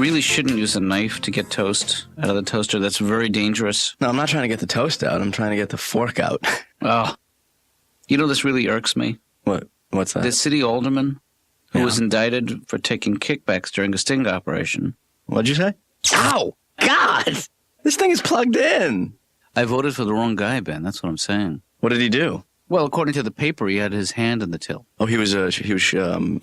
really shouldn't use a knife to get toast out of the toaster. That's very dangerous. No, I'm not trying to get the toast out. I'm trying to get the fork out. Oh, you know, this really irks me. What's that? The city alderman who was indicted for taking kickbacks during a sting operation. What'd you say? Ow! God! This thing is plugged in. I voted for the wrong guy, Ben. That's what I'm saying. What did he do? Well, according to the paper, he had his hand in the till. Oh, he was Embezzling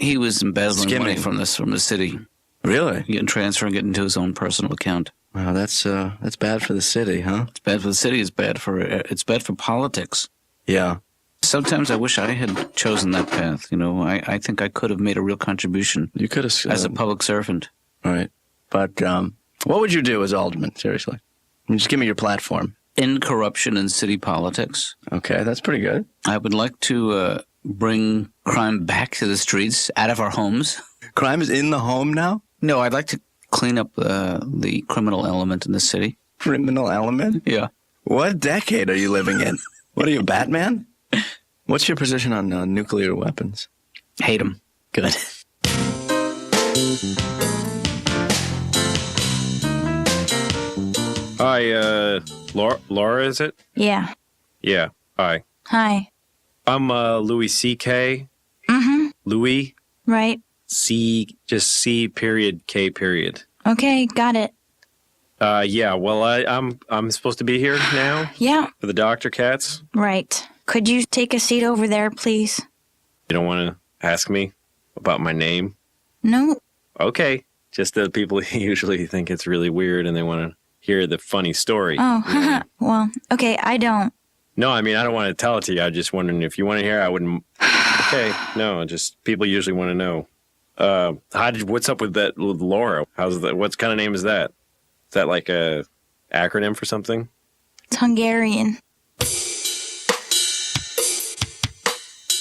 money from the city. Really? Transferring it into his own personal account. Wow, that's bad for the city, huh? It's bad for the city. It's bad for politics. Yeah. Sometimes I wish I had chosen that path. You know, I think I could have made a real contribution. You could have as a public servant. Right. But what would you do as alderman? Seriously, just give me your platform. End corruption in city politics. Okay, that's pretty good. I would like to bring crime back to the streets, out of our homes. Crime is in the home now? No, I'd like to clean up the criminal element in the city. Criminal element? Yeah. What decade are you living in? What are you, Batman? What's your position on nuclear weapons? Hate them. Good. Hi, Laura, is it? Yeah. Yeah. Hi. Hi. I'm Louis C.K. Mm-hmm. Louis Right. C. Just C. Period K. Period. Okay, got it. Yeah. Well, I'm supposed to be here now. Yeah. For the doctor, Katz. Right. Could you take a seat over there, please? You don't want to ask me about my name? No. Okay. Just that people usually think it's really weird and they want to hear the funny story. Oh, you know? well, okay, I don't. No, I mean, I don't want to tell it to you. I'm just wondering if you want to hear, I wouldn't. Okay, no, just people usually want to know. What's up with that with Laura? What kind of name is that? Is that like a acronym for something? It's Hungarian.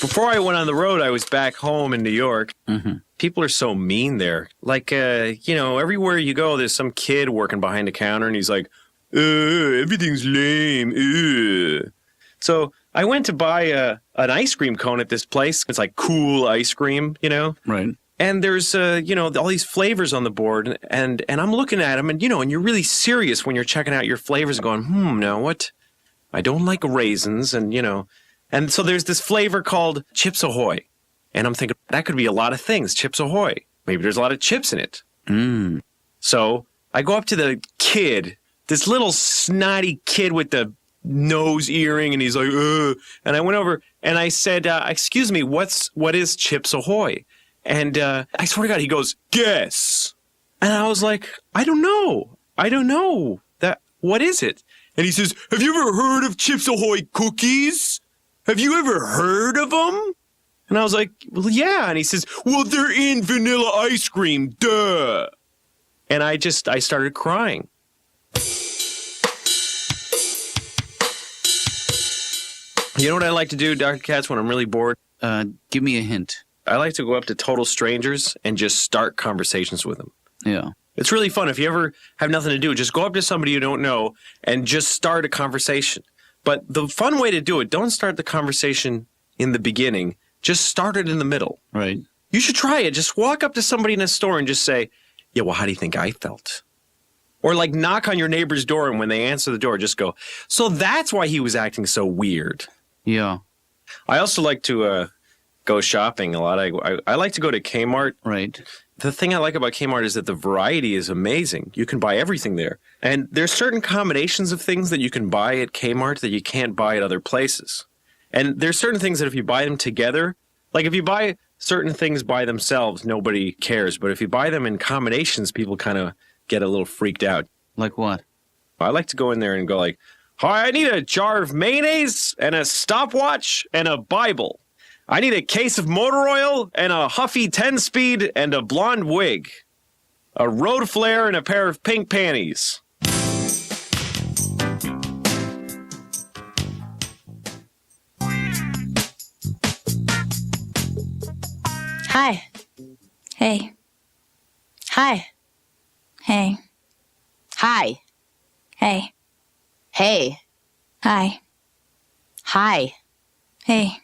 Before I went on the road, I was back home in New York. Mm-hmm. People are so mean there. Like, everywhere you go, there's some kid working behind the counter, and he's like, everything's lame. So I went to buy an ice cream cone at this place. It's like cool ice cream, Right. And there's, all these flavors on the board, and I'm looking at them, and you're really serious when you're checking out your flavors and going, now what? I don't like raisins, and so there's this flavor called Chips Ahoy. And I'm thinking, that could be a lot of things, Chips Ahoy. Maybe there's a lot of chips in it. So I go up to the kid, this little snotty kid with the nose earring, and he's like, ugh. And I went over and I said, excuse me, what is Chips Ahoy? And I swear to God, he goes, guess. And I was like, I don't know. What is it? And he says, have you ever heard of Chips Ahoy cookies? Have you ever heard of them? And I was like, well, yeah. And he says, well, they're in vanilla ice cream, duh. And I started crying. You know what I like to do, Dr. Katz, when I'm really bored? Give me a hint. I like to go up to total strangers and just start conversations with them. Yeah. It's really fun. If you ever have nothing to do, just go up to somebody you don't know and just start a conversation. But the fun way to do it, don't start the conversation in the beginning. Just start it in the middle. Right. You should try it. Just walk up to somebody in a store and just say, yeah, well, how do you think I felt? Or like knock on your neighbor's door, and when they answer the door, just go, so that's why he was acting so weird. Yeah. I also like to go shopping a lot. I like to go to Kmart. Right. The thing I like about Kmart is that the variety is amazing. You can buy everything there. And there's certain combinations of things that you can buy at Kmart that you can't buy at other places. And there's certain things that if you buy them together, like if you buy certain things by themselves, nobody cares. But if you buy them in combinations, people kind of get a little freaked out. Like what? I like to go in there and go like, hi, I need a jar of mayonnaise and a stopwatch and a Bible. I need a case of motor oil and a Huffy 10-speed and a blonde wig. A road flare and a pair of pink panties. Hi. Hey. Hi. Hey. Hi. Hey. Hey. Hi. Hi. Hey.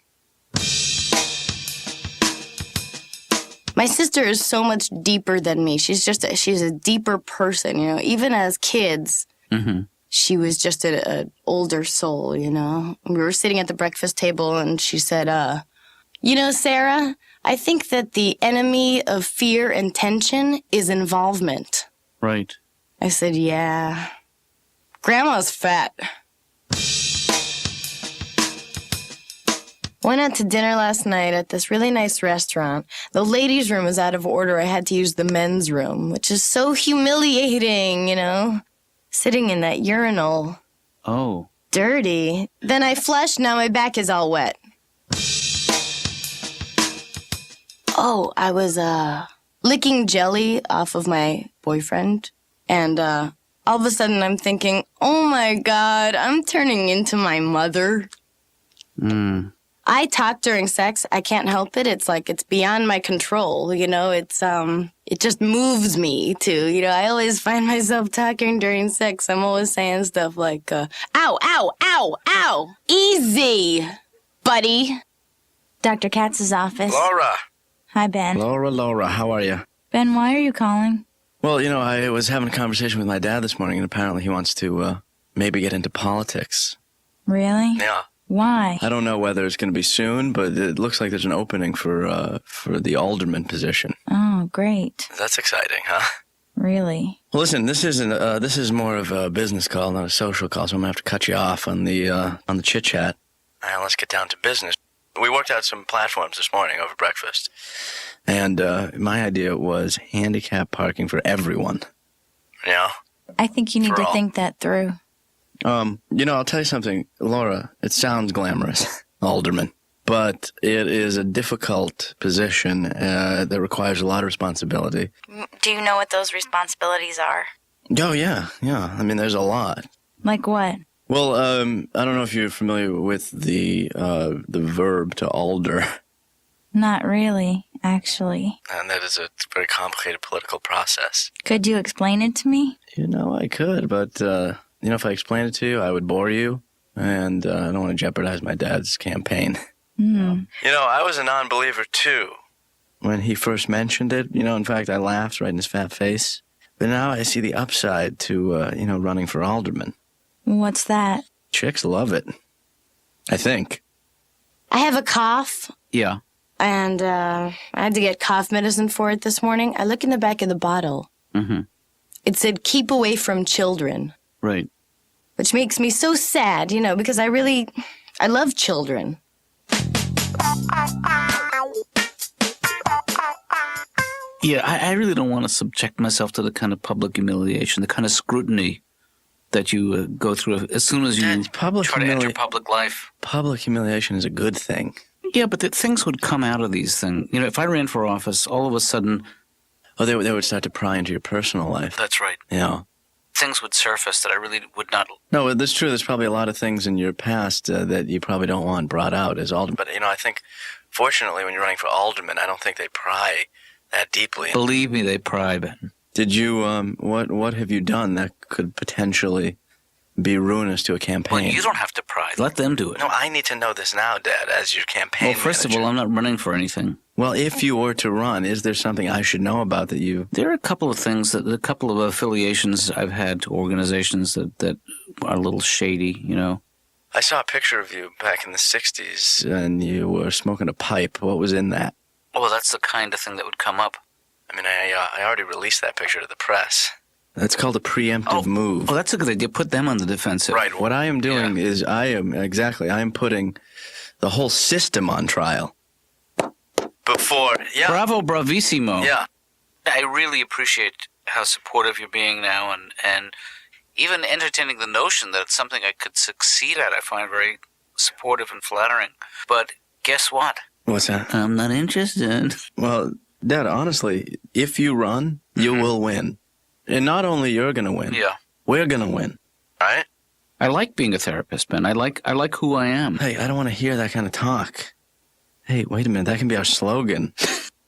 My sister is so much deeper than me. She's a deeper person, you know. Even as kids, she was just an older soul, you know. We were sitting at the breakfast table, and she said, you know, Sarah, I think that the enemy of fear and tension is involvement. Right. I said, yeah. Grandma's fat. Went out to dinner last night at this really nice restaurant. The ladies' room was out of order. I had to use the men's room, which is so humiliating, you know. Sitting in that urinal. Oh. Dirty. Then I flushed, now my back is all wet. Oh, I was, licking jelly off of my boyfriend. And, all of a sudden I'm thinking, oh my God, I'm turning into my mother. I talk during sex. I can't help it. It's like it's beyond my control. You know, it just moves me to, you know, I always find myself talking during sex. I'm always saying stuff like, ow, ow, ow, ow. Easy, buddy. Dr. Katz's office. Laura. Hi, Ben. Laura, how are you? Ben, why are you calling? Well, you know, I was having a conversation with my dad this morning, and apparently he wants to maybe get into politics. Really? Yeah. Why? I don't know whether it's going to be soon, but it looks like there's an opening for the Alderman position. Oh, great. That's exciting, huh? Really? Well, listen, this is more of a business call, not a social call, so I'm going to have to cut you off on the chit-chat. All right, let's get down to business. We worked out some platforms this morning over breakfast, and my idea was handicap parking for everyone. You know? I think you need to think that through. You know, I'll tell you something, Laura, it sounds glamorous, Alderman, but it is a difficult position that requires a lot of responsibility. Do you know what those responsibilities are? Oh, yeah. I mean, there's a lot. Like what? Well, I don't know if you're familiar with the verb to alder. Not really, actually. And that is a very complicated political process. Could you explain it to me? You know, I could, but, you know, if I explained it to you, I would bore you, and I don't want to jeopardize my dad's campaign. You know, I was a non-believer, too. When he first mentioned it, you know, in fact, I laughed right in his fat face. But now I see the upside to, you know, running for alderman. What's that? Chicks love it. I think. I have a cough. Yeah. And I had to get cough medicine for it this morning. I look in the back of the bottle. It said, keep away from children. Right. Which makes me so sad, you know, because I love children. Yeah, I really don't want to subject myself to the kind of public humiliation, the kind of scrutiny that you go through as soon as you try to enter public life. Public humiliation is a good thing. Yeah, but things would come out of these things. You know, if I ran for office, all of a sudden... Oh, they would start to pry into your personal life. That's right. Yeah. Things would surface that I really would not... No, that's true. There's probably a lot of things in your past that you probably don't want brought out as alderman. But, you know, I think, fortunately, when you're running for alderman, I don't think they pry that deeply. Believe me, they pry, Ben. Did you, what have you done that could potentially be ruinous to a campaign? Well, you don't have to pry. Let them do it. No, I need to know this now, Dad, as your campaign Well, first manager. of all, I'm not running for anything. Well, if you were to run, is there something I should know about that you... There are a couple of things, a couple of affiliations I've had to organizations that are a little shady, you know. I saw a picture of you back in the 60s, and you were smoking a pipe. What was in that? Well, that's the kind of thing that would come up. I mean, I already released that picture to the press. That's called a preemptive move. Oh, that's a good idea. Put them on the defensive. Right. What I am doing is I am putting the whole system on trial. Before, Bravo, bravissimo. Yeah. I really appreciate how supportive you're being now, and even entertaining the notion that it's something I could succeed at, I find very supportive and flattering. But guess what? What's that? I'm not interested. Well, Dad, honestly, if you run, you will win. And not only you're going to win, we're going to win. Right? I like being a therapist, Ben. I like who I am. Hey, I don't want to hear that kind of talk. Hey, wait a minute. That can be our slogan.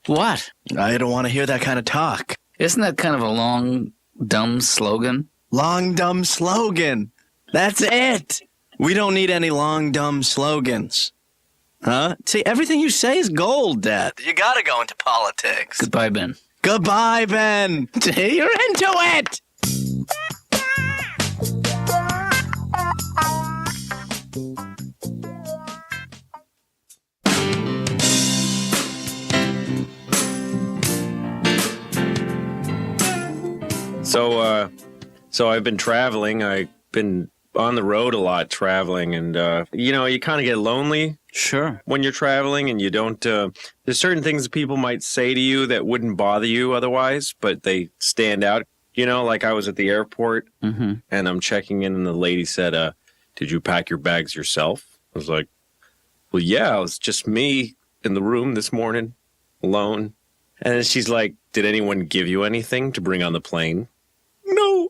What? I don't want to hear that kind of talk. Isn't that kind of a long, dumb slogan? Long, dumb slogan. That's it. We don't need any long, dumb slogans. Huh? See, everything you say is gold, Dad. You gotta go into politics. Goodbye, Ben. Goodbye, Ben. See, you're into it. So I've been traveling. I've been on the road a lot traveling, and you kind of get lonely. Sure. When you're traveling, and you don't. There's certain things that people might say to you that wouldn't bother you otherwise, but they stand out. Like I was at the airport, and I'm checking in, and the lady said, "Did you pack your bags yourself?" I was like, "Well, yeah, it was just me in the room this morning, alone." And then she's like, "Did anyone give you anything to bring on the plane?" No.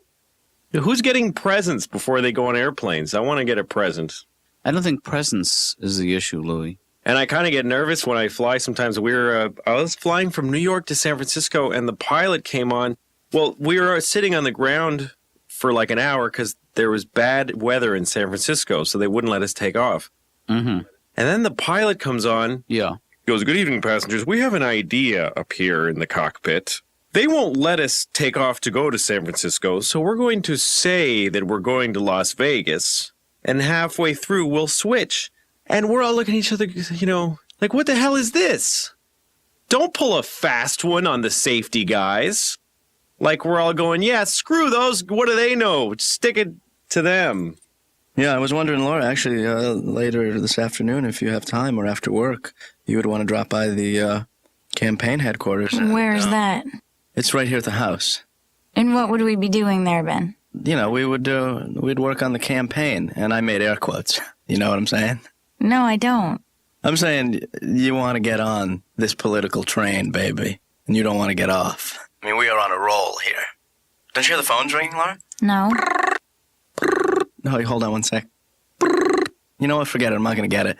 Who's getting presents before they go on airplanes? I want to get a present. I don't think presence is the issue, Louis. And I kind of get nervous when I fly sometimes. I was flying from New York to San Francisco, and the pilot came on. Well, we were sitting on the ground for like an hour because there was bad weather in San Francisco, so they wouldn't let us take off. Mm-hmm. And then the pilot comes on. Yeah. He goes, "Good evening, passengers. We have an idea up here in the cockpit. They won't let us take off to go to San Francisco, so we're going to say that we're going to Las Vegas, and halfway through we'll switch." And we're all looking at each other, like, what the hell is this? Don't pull a fast one on the safety guys. Like, we're all going, yeah, screw those. What do they know? Stick it to them. Yeah, I was wondering, Laura, actually, later this afternoon, if you have time or after work, you would want to drop by the campaign headquarters. Where's that? It's right here at the house. And what would we be doing there, Ben? We'd work on the campaign, and I made air quotes. You know what I'm saying? No, I don't. I'm saying you want to get on this political train, baby, and you don't want to get off. I mean, we are on a roll here. Don't you hear the phones ringing, Laura? No. No, hold on one sec. You know what? Forget it. I'm not going to get it.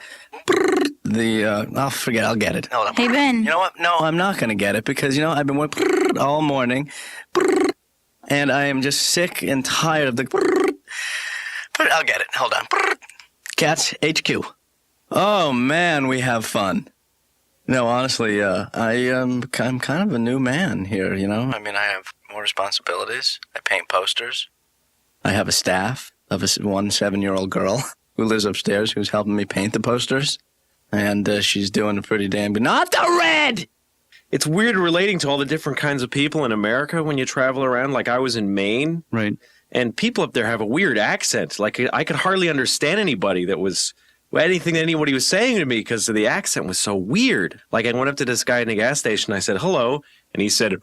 I'll forget. I'll get it. Hold on. Hey, Ben. You know what? No, I'm not going to get it because, I've been working all morning, and I am just sick and tired of the... I'll get it. Hold on. Katz, HQ. Oh, man, we have fun. No, honestly, I'm kind of a new man here, I mean, I have more responsibilities. I paint posters. I have a staff of one 7-year-old girl who lives upstairs who's helping me paint the posters. And she's doing a pretty damn good... Not the red! It's weird relating to all the different kinds of people in America when you travel around. Like, I was in Maine. Right. And people up there have a weird accent. Like, I could hardly understand anybody that was... anything that anybody was saying to me because the accent was so weird. Like, I went up to this guy in the gas station. I said, "Hello." And he said...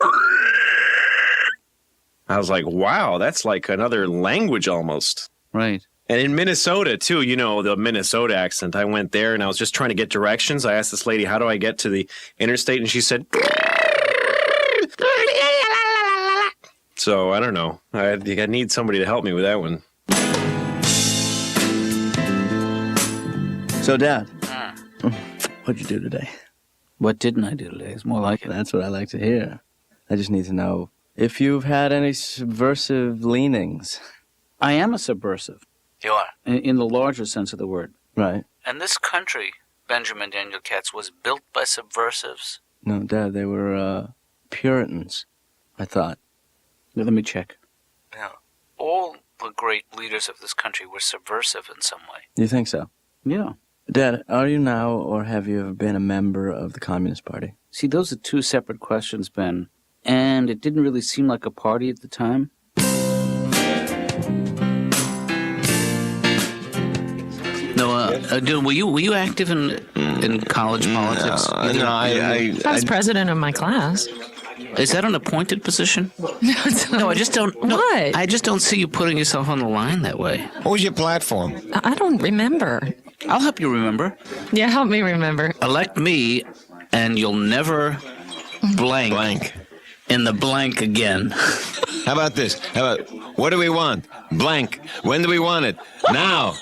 I was like, wow, that's like another language almost. Right. And in Minnesota, too, the Minnesota accent. I went there, and I was just trying to get directions. I asked this lady, how do I get to the interstate? And she said... So, I don't know. I need somebody to help me with that one. So, Dad, what'd you do today? What didn't I do today? It's more like it. That's what I like to hear. I just need to know if you've had any subversive leanings. I am a subversive. You are? In the larger sense of the word. Right. And this country, Benjamin Daniel Katz, was built by subversives. No, Dad, they were Puritans, I thought. Let me check. Yeah. All the great leaders of this country were subversive in some way. You think so? Yeah. Dad, are you now or have you ever been a member of the Communist Party? See, those are two separate questions, Ben. And it didn't really seem like a party at the time. No, dude, were you active in college politics? No, I was president of my class. Is that an appointed position? No, I just don't. No, What? I just don't see you putting yourself on the line that way. What was your platform? I don't remember. I'll help you remember. Yeah, help me remember. Elect me, and you'll never blank in the blank again. How about this? What do we want? Blank. When do we want it? Now.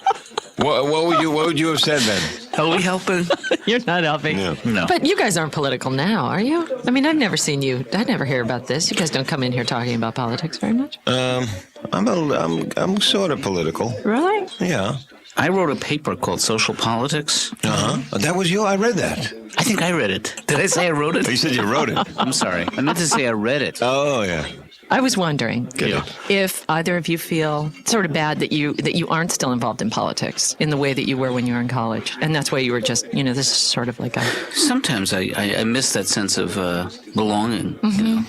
What would you have said then? Are we helping? You're not helping. No. But you guys aren't political now, are you? I mean, I've never seen you. I never hear about this. You guys don't come in here talking about politics very much. I'm sort of political. Really? Yeah. I wrote a paper called Social Politics. That was you? I read that. I think I read it. Did I say I wrote it? You said you wrote it. I'm sorry. I meant to say I read it. Oh, yeah. I was wondering Yeah. if either of you feel sort of bad that you aren't still involved in politics in the way that you were when you were in college, and that's why you were just, this is sort of like a... Sometimes I miss that sense of belonging. You know?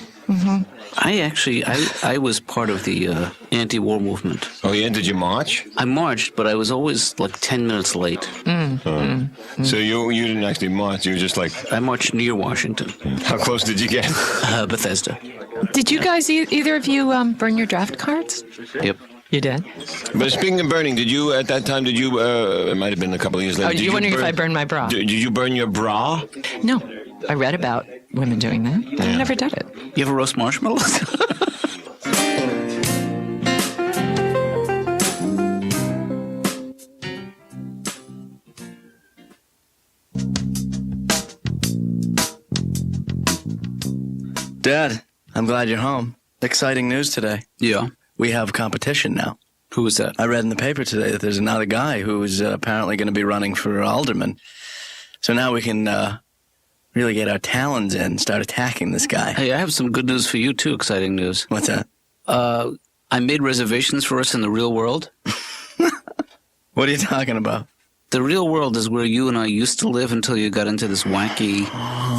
I was part of the anti-war movement. Oh, yeah? Did you march? I marched, but I was always like 10 minutes late. So you didn't actually march. You were just like... I marched near Washington. How close did you get? Bethesda. Did you guys, either of you, burn your draft cards? Yep. You did? But speaking of burning, at that time, it might have been a couple of years later. Oh, you're wondering if I burned my bra? Did you burn your bra? No. I read about women doing that, but I never did it. You ever roast marshmallows? Dad, I'm glad you're home. Exciting news today. Yeah. We have competition now. Who was that? I read in the paper today that there's another guy who's apparently going to be running for alderman. So now we can really get our talons in and start attacking this guy. Hey, I have some good news for you, too. Exciting news. What's that? I made reservations for us in the real world. What are you talking about? The real world is where you and I used to live until you got into this wacky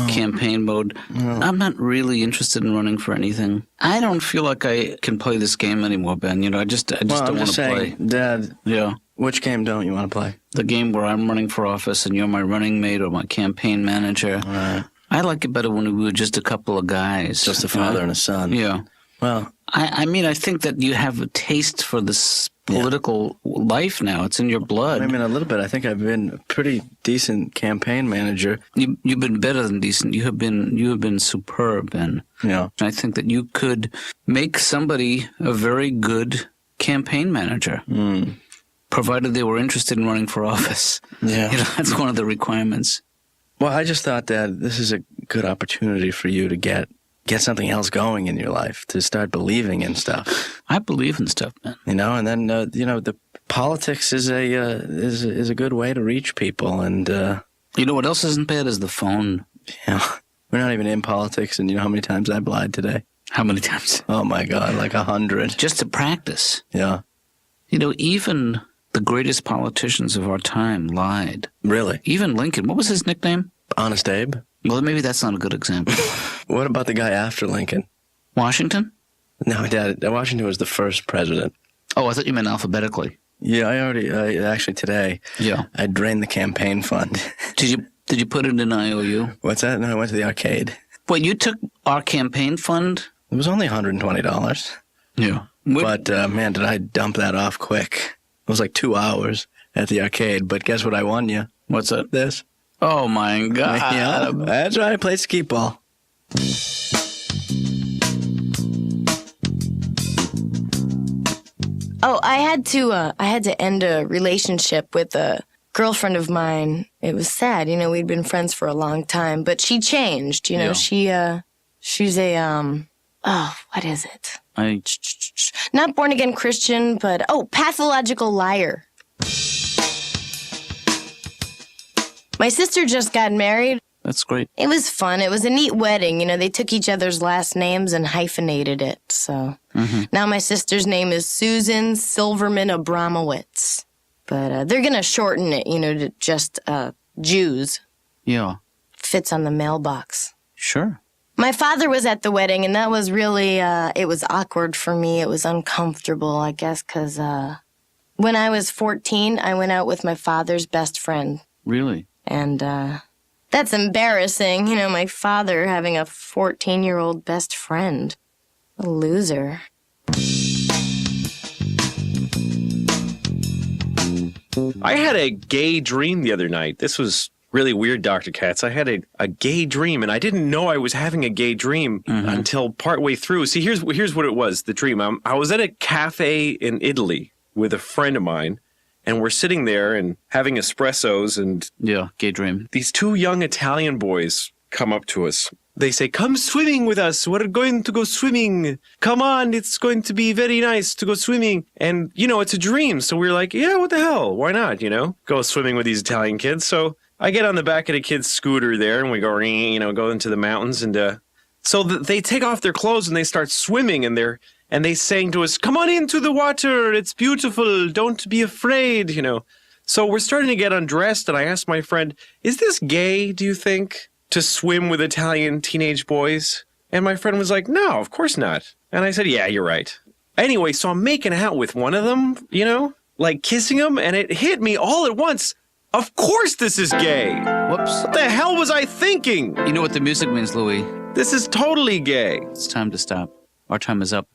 campaign mode. I'm not really interested in running for anything. I don't feel like I can play this game anymore, Ben. I just don't want to play. Dad, Yeah. which game don't you want to play? The game where I'm running for office and you're my running mate or my campaign manager. Right. I like it better when we were just a couple of guys. Just a father and a son. Yeah. Well, I mean, I think that you have a taste for this political life now. It's in your blood. I mean, a little bit. I think I've been a pretty decent campaign manager. You've been better than decent. You have been superb, Ben. Yeah. I think that you could make somebody a very good campaign manager, provided they were interested in running for office. Yeah. That's one of the requirements. Well, I just thought, Dad, this is a good opportunity for you to get something else going in your life, to start believing in stuff. I believe in stuff, man. And then the politics is a good way to reach people, and You know what else isn't bad is the phone. we're not even in politics, and you know how many times I've lied today? How many times? Oh my God, like 100. Just to practice. Yeah. Even the greatest politicians of our time lied. Really? Even Lincoln. What was his nickname? Honest Abe? Well, maybe that's not a good example. What about the guy after Lincoln? Washington? No, Dad, Washington was the first president. Oh, I thought you meant alphabetically. Yeah, actually today, Yeah. I drained the campaign fund. Did you put it in IOU? What's that? No, I went to the arcade. Wait, you took our campaign fund? It was only $120. Yeah. But, man, did I dump that off quick. It was like 2 hours at the arcade. But guess what I won you? What's that? This. Oh, my God. Yeah, that's right. I played skeet ball. Oh, I had to end a relationship with a girlfriend of mine. It was sad, we'd been friends for a long time, but she changed, Yeah. she's a what is it? I Not born again Christian, but pathological liar. My sister just got married. That's great. It was fun. It was a neat wedding. They took each other's last names and hyphenated it. So now my sister's name is Susan Silverman Abramowitz. But they're going to shorten it, to just Jews. Yeah. Fits on the mailbox. Sure. My father was at the wedding, and that was really, it was awkward for me. It was uncomfortable, I guess, because when I was 14, I went out with my father's best friend. Really? And that's embarrassing, my father having a 14-year-old best friend. A loser. I had a gay dream the other night. This was really weird, Dr. Katz. I had a gay dream, and I didn't know I was having a gay dream until partway through. See, here's what it was, the dream. I was at a cafe in Italy with a friend of mine, and we're sitting there and having espressos, and Yeah, gay dream. these two young Italian boys come up to us. they say, come swimming with us. We're going to go swimming. Come on, it's going to be very nice to go swimming. And, it's a dream. So we're like, yeah, what the hell? Why not, go swimming with these Italian kids. So I get on the back of the kid's scooter there and we go, go into the mountains. And so they take off their clothes and they start swimming and they saying to us, come on into the water. It's beautiful. Don't be afraid, So we're starting to get undressed. And I asked my friend, is this gay, do you think, to swim with Italian teenage boys? And my friend was like, no, of course not. And I said, yeah, you're right. Anyway, so I'm making out with one of them, like kissing him. And it hit me all at once. Of course this is gay. Whoops. What the hell was I thinking? You know what the music means, Louis? This is totally gay. It's time to stop. Our time is up.